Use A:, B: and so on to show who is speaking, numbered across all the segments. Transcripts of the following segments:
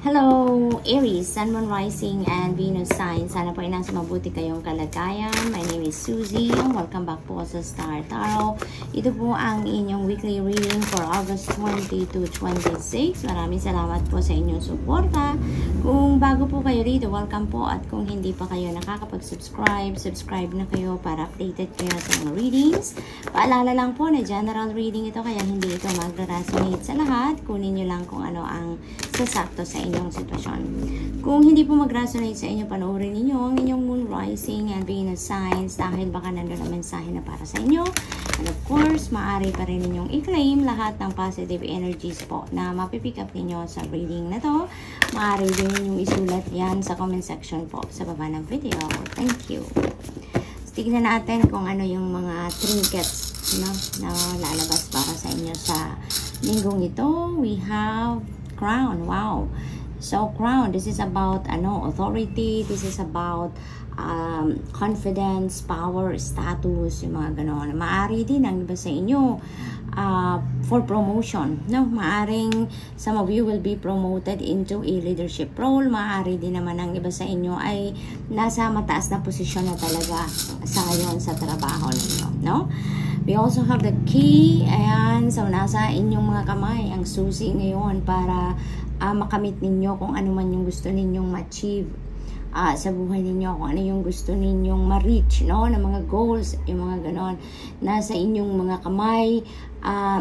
A: Hello, Aries, Sun, Moon, Rising, and Venus sign. Sana po ay nasa mabuti kayong kalagayan. My name is Suzy. Welcome back po sa Star Tarot. Ito po ang inyong weekly reading for August 20 to 26. Maraming salamat po sa inyong suporta. Kung bago po kayo rito, welcome po. At kung hindi pa kayo nakakapag-subscribe, subscribe na kayo para updated kayo sa mga readings. Paalala lang po na general reading ito, kaya hindi ito mag-resonate sa lahat. Kunin nyo lang kung ano ang sasakto sa inyong sitwasyon. Kung hindi po mag-resonate sa inyo, panoorin ninyo ang inyong Moon, Rising, and Venus signs dahil baka nandun ang mensahe na para sa inyo. And of course, maaari pa rin ninyong i-claim lahat ng positive energies po na mapipick up ninyo sa reading na to. Maaari din ninyong isulat yan sa comment section po sa baba ng video. Thank you. So, tignan natin kung ano yung mga trinkets na lalabas para sa inyo sa linggong ito. We have Crown. Wow. So Crown, this is about authority, this is about confidence, power, status, yung mga ganon. Maari din ang iba sa inyo for promotion, no? Maaring some of you will be promoted into a leadership role. Maari din naman ang iba sa inyo ay nasa mataas na posisyon na talaga sa ngayon sa trabaho ninyo, no? We also have the key. Ayan, so nasa inyong mga kamay ang susi ngayon para makamit ninyo kung ano man yung gusto ninyong ma-achieve sa buhay ninyo, kung ano yung gusto ninyong ma-reach, no, na mga goals, yung mga ganon. Nasa inyong mga kamay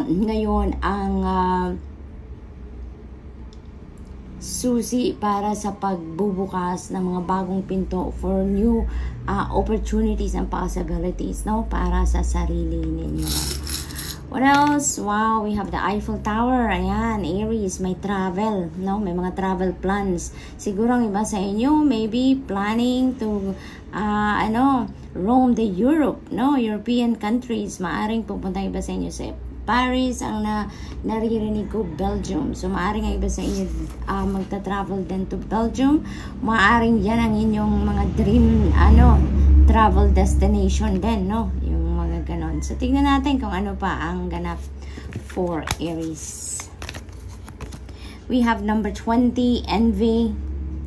A: ngayon ang susi para sa pagbubukas ng mga bagong pinto for new opportunities and possibilities, no, para sa sarili ninyo. What else? Wow, we have the Eiffel Tower. Ayan, Aries, may travel, no? May mga travel plans. Siguro ang iba sa inyo, maybe planning to, roam the Europe, no? European countries. Maaring pupunta iba sa inyo sa Paris, ang naririnig ko, Belgium. So, maaring ang iba sa inyo magta-travel din to Belgium. Maaring yan ang inyong mga dream, travel destination din, no? Yung mga ganon. So, tignan natin kung ano pa ang ganap for Aries. We have number 20, Envy.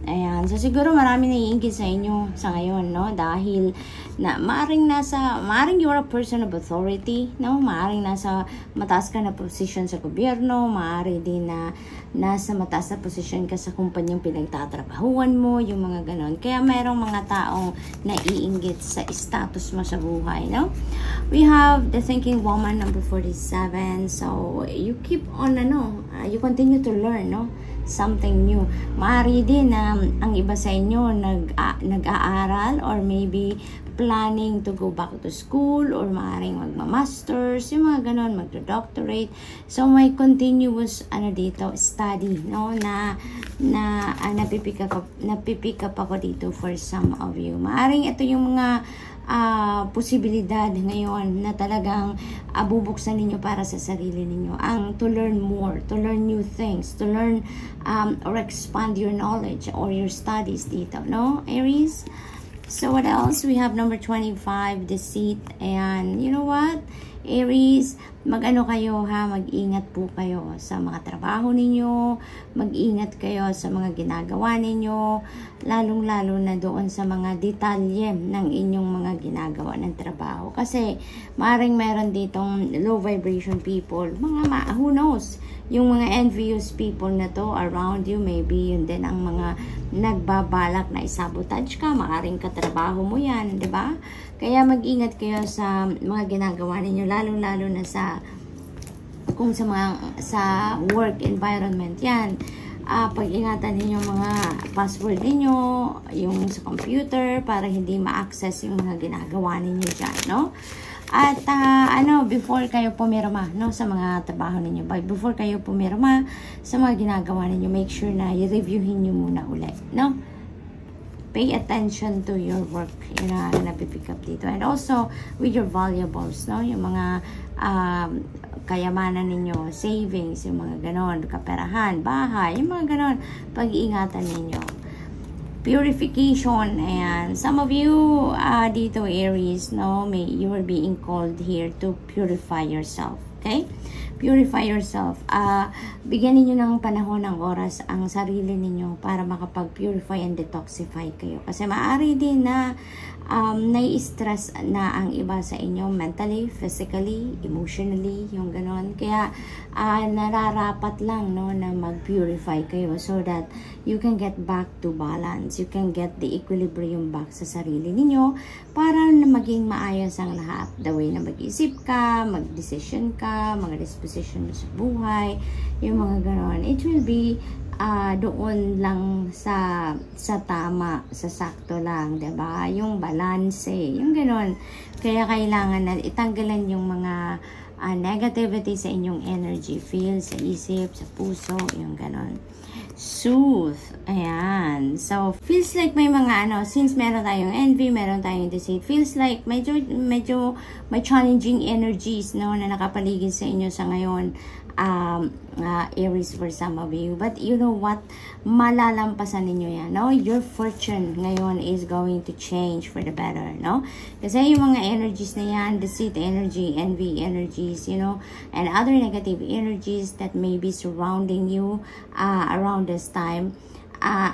A: Ayan. So, siguro marami naiingit sa inyo sa ngayon, no? Dahil maaring you're a person of authority, no? Maaring nasa mataas ka na posisyon sa gobyerno, maaari din na nasa mataas na posisyon ka sa kumpanyang pinagtatrabahuan mo, yung mga ganon. Kaya merong mga taong naiinggit sa status mo sa buhay, no? We have the Thinking Woman, number 47. So, you keep on, you continue to learn, no? Something new. Maaari din na ang iba sa inyo nag-aaral or maybe planning to go back to school or maaaring magma-masters, yung mga ganon, magdo-doctorate. So, may continuous, study, no, na napipick up ako dito for some of you. Maaring ito yung mga posibilidad ngayon na talagang bubuksan ninyo para sa sarili ninyo. Ang to learn more, to learn new things, to learn or expand your knowledge or your studies dito, no, Aries? So, what else? We have number 25, Deceit. And you know what? Aries, kayo ha, mag-ingat po kayo sa mga trabaho ninyo, mag-ingat kayo sa mga ginagawa ninyo, lalong-lalo na doon sa mga detalye ng inyong mga ginagawa ng trabaho. Kasi, maaaring meron ditong low vibration people, who knows, yung mga envious people na to around you, maybe yun din ang mga nagbabalak na isabotage ka, maaaring katrabaho mo yan, di ba? Kaya mag-ingat kayo sa mga ginagawa ninyo, lalo-lalo na sa work environment yan. Pag-ingatan ninyo mga password ninyo, yung sa computer, para hindi ma-access yung mga ginagawa ninyo dyan, no? At before kayo pumirma, no, sa mga trabaho ninyo, before kayo pumirma sa mga ginagawa ninyo, make sure na i-reviewin nyo muna ulit, no? Pay attention to your work, yun ang napipick up dito. And also, with your valuables, no? Yung mga kayamanan ninyo, savings, yung mga ganon, kaperahan, bahay, yung mga ganon, pag-iingatan ninyo. Purification, and some of you dito, Aries, no? You are being called here to purify yourself, okay? purify yourself. Bigyan ninyo ng panahon, ng oras ang sarili ninyo para makapag-purify and detoxify kayo. Kasi maaari din na nai-stress na ang iba sa inyo mentally, physically, emotionally, yung ganon. Kaya nararapat lang, no, na mag-purify kayo so that you can get back to balance. You can get the equilibrium back sa sarili ninyo para na maging maayos ang lahat. The way na mag-isip ka, mag-decision ka, mga disposition mo sa buhay, yung mga ganon. It will be doon lang sa tama, sa sakto lang, 'di ba? Yung balance, yung ganoon. Kaya kailangan na itanggalan yung mga negativity sa inyong energy field, sa isip, sa puso, yung ganoon. Soothe. Ayan. So, feels like may mga since meron tayong envy, meron tayong deceit, feels like medyo may challenging energies, no, na nakapaligid sa inyo sa ngayon. Aries for some of you, but you know what, malalampasan ninyo yan, no? Your fortune ngayon is going to change for the better, no? Kasi yung mga energies na yan, deceit energy, envy energies, you know, and other negative energies that may be surrounding you around this time,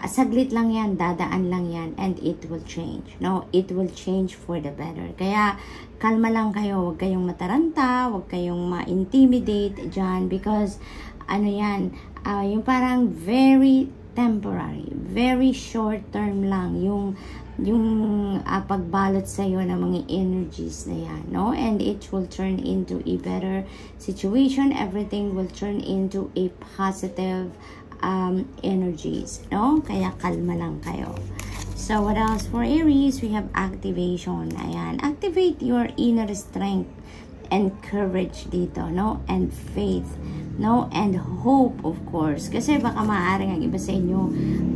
A: saglit lang yan, dadaan lang yan, and it will change, no? It will change for the better. Kaya kalma lang kayo, huwag kayong mataranta, huwag kayong ma-intimidate dyan, because yan, yung parang very temporary, very short term lang yung pagbalot sa iyo ng mga energies na yan, no? And it will turn into a better situation. Everything will turn into a positive energies, no? Kaya kalma lang kayo. So, what else for Aries? We have activation. Ayan. Activate your inner strength and courage dito, no? And faith, no? And hope, of course. Kasi baka maaaring ang iba sa inyo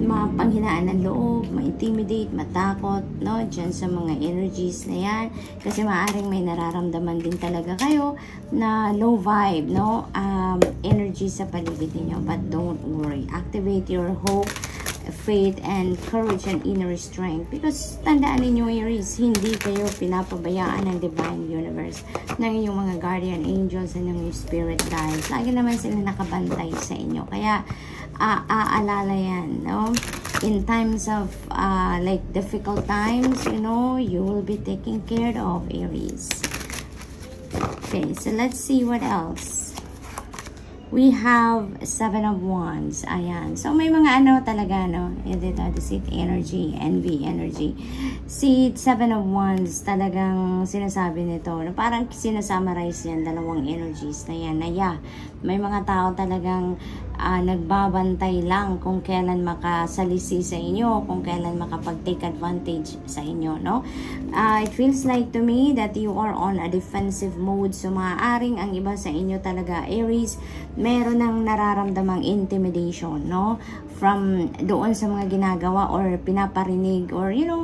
A: mapanghinaan ng loob, ma-intimidate, matakot, no? Diyan sa mga energies na yan. Kasi maaaring may nararamdaman din talaga kayo na low vibe, no? Energy sa paligid ninyo. But don't worry. Activate your hope, faith, and courage, and inner strength. Because tandaan ninyo, Aries, hindi kayo pinapabayaan ng divine universe, ng inyong mga guardian angels and ng spirit guides. Lagi naman sila nakabantay sa inyo. Kaya aalala yan, no? In times of like difficult times, you know, you will be taken care of, Aries. Okay, so let's see what else. We have 7 of Wands. Ayan. So, may mga talaga, no? Dito, deceit energy, envy energy. Si 7 of Wands, talagang sinasabi nito, na parang sinasummarize yan, dalawang energies na yan, na may mga tao talagang nagbabantay lang kung kailan makasalisi sa inyo, kung kailan makapag-take advantage sa inyo, no? It feels like to me that you are on a defensive mode. So, maaaring ang iba sa inyo talaga, Aries, meron ng nararamdamang intimidation, no? From doon sa mga ginagawa or pinaparinig, or you know,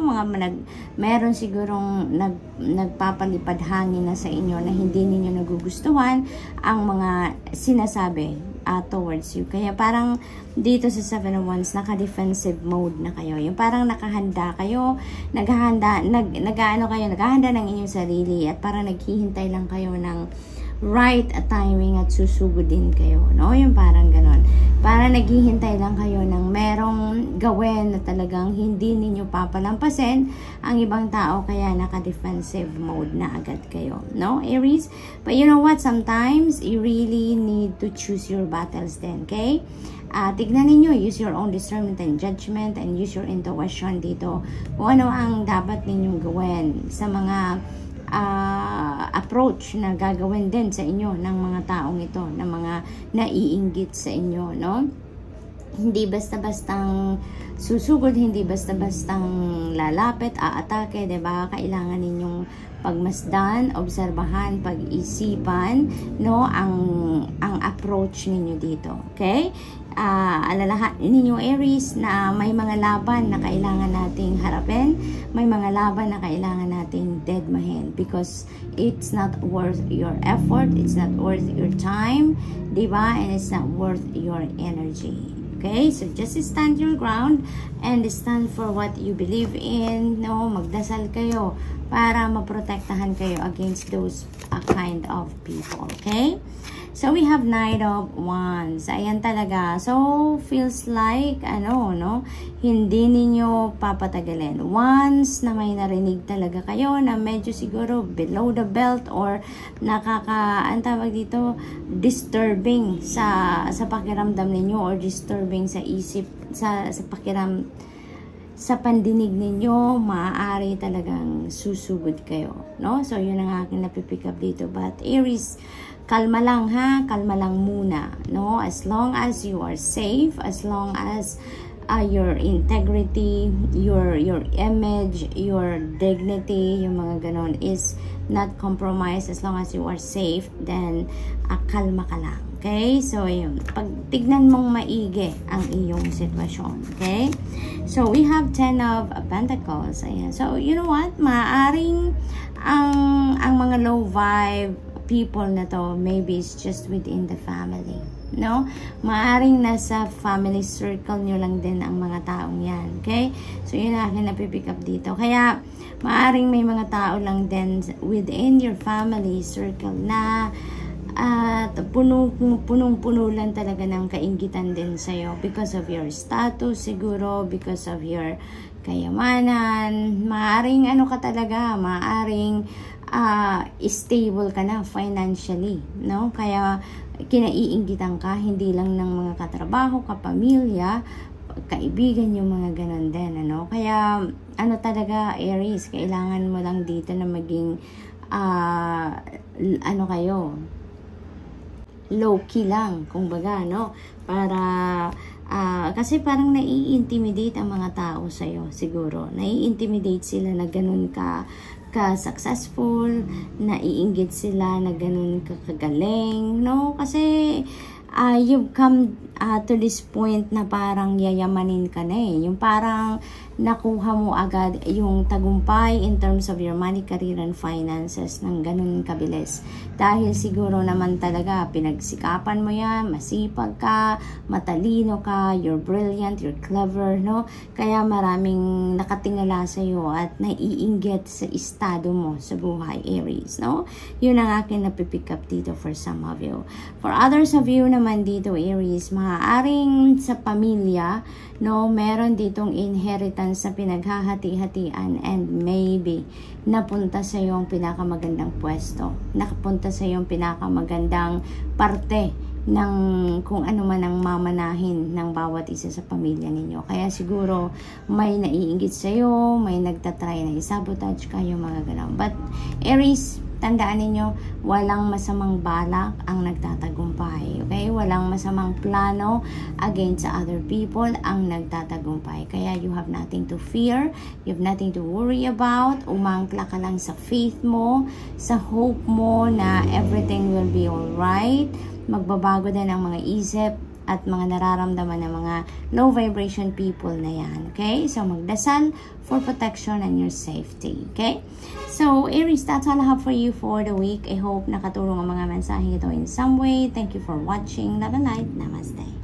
A: meron sigurong nagpapalipad hangin na sa inyo na hindi ninyo nagugustuhan ang mga sinasabi towards you. Kaya parang dito sa 7 of Wands, naka-defensive mode na kayo. Yung parang nakahanda kayo, naghahanda ng inyong sarili, at parang naghihintay lang kayo ng right timing at susugod din kayo, no? Yung parang ganon. Para naghihintay lang kayo ng merong gawin na talagang hindi ninyo papalampasin ang ibang tao, kaya naka-defensive mode na agad kayo, no, Aries? But you know what? Sometimes you really need to choose your battles then, okay? Tignan ninyo, use your own discernment and judgment, and use your intuition dito kung ano ang dapat ninyong gawin sa mga approach na gagawin din sa inyo ng mga taong ito, ng mga naiinggit sa inyo, no? Hindi basta-bastang susugod, hindi basta-bastang lalapit, aatake, 'di ba? Kailangan ninyong pagmasdan, obserbahan, pag-isipan, no, ang approach ninyo dito, okay? Alalahanin ninyo, Aries, na may mga laban na kailangan nating harapin, may mga laban na kailangan nating deadmahin, because it's not worth your effort, it's not worth your time, diba? And it's not worth your energy. Okay, so just stand your ground and stand for what you believe in, no? Magdasal kayo para maprotektahan kayo against those kind of people, okay? So, we have Knight of Wands. Ayan talaga. So, feels like, no? Hindi ninyo papatagalin. Once na may narinig talaga kayo na medyo siguro below the belt or ang tawag dito, disturbing sa pakiramdam ninyo or disturbing sa isip, sa sa pandinig ninyo, maaari talagang susugod kayo, no? So, yun ang aking napipick up dito. But, Aries, kalma lang ha, kalma lang muna, no? As long as you are safe, as long as your integrity, your image, your dignity, yung mga ganon is not compromised, as long as you are safe, then kalma ka lang. Okay? So, yun. Pag tignan mong maigi ang iyong sitwasyon. Okay? So, we have 10 of Pentacles. Ayan. So, you know what? Maaring ang mga low vibe people na to, maybe it's just within the family. No? Maaring nasa family circle nyo lang din ang mga taong yan. Okay? So, yun ang akin napipick up dito. Kaya, maaring may mga tao lang din within your family circle na at punong-puno lang talaga ng kainggitan din sa'yo because of your status siguro, because of your kayamanan. Maaring ka talaga, maaring stable ka na financially, no? Kaya kinaiinggitan ka, hindi lang ng mga katrabaho, kapamilya, kaibigan, yung mga ganon din, ano? Kaya talaga, Aries, kailangan mo lang dito na maging kayo, low-key lang, kumbaga, no? Para, kasi parang nai-intimidate ang mga tao sa'yo, siguro. Nai-intimidate sila na ganun ka-successful, naiinggit sila na ganun kagaling, no? Kasi, you've come to this point na parang yayamanin ka na eh. Yung parang nakuha mo agad yung tagumpay in terms of your money, career, and finances ng ganun kabilis. Dahil siguro naman talaga pinagsikapan mo yan, masipag ka, matalino ka, you're brilliant, you're clever, no? Kaya maraming nakatingala sa'yo at naiinggit sa estado mo sa buhay, Aries, no? Yun ang akin napipick up dito for some of you. For others of you naman dito, Aries, maaaring sa pamilya, no, meron ditong inheritance sa pinaghahati-hatian and maybe napunta sa yung pinakamagandang pwesto, nakapunta sa yung pinakamagandang parte ng kung ano man ang mamanahin ng bawat isa sa pamilya ninyo. Kaya siguro may naiinggit sa iyo, may nagtatry na isabotage kayo, mga ganun. But Aries, tandaan ninyo, walang masamang balak ang nagtatagumpay. Okay? Walang masamang plano against other people ang nagtatagumpay. Kaya you have nothing to fear. You have nothing to worry about. Umangkla ka lang sa faith mo, sa hope mo na everything will be alright. Magbabago din ang mga isip at mga nararamdaman ng mga low vibration people na yan. Okay? So, magdasal for protection and your safety. Okay? So, Aries, that's all I have for you for the week. I hope nakatulong ang mga mensahe ito in some way. Thank you for watching. Love and light. Namaste.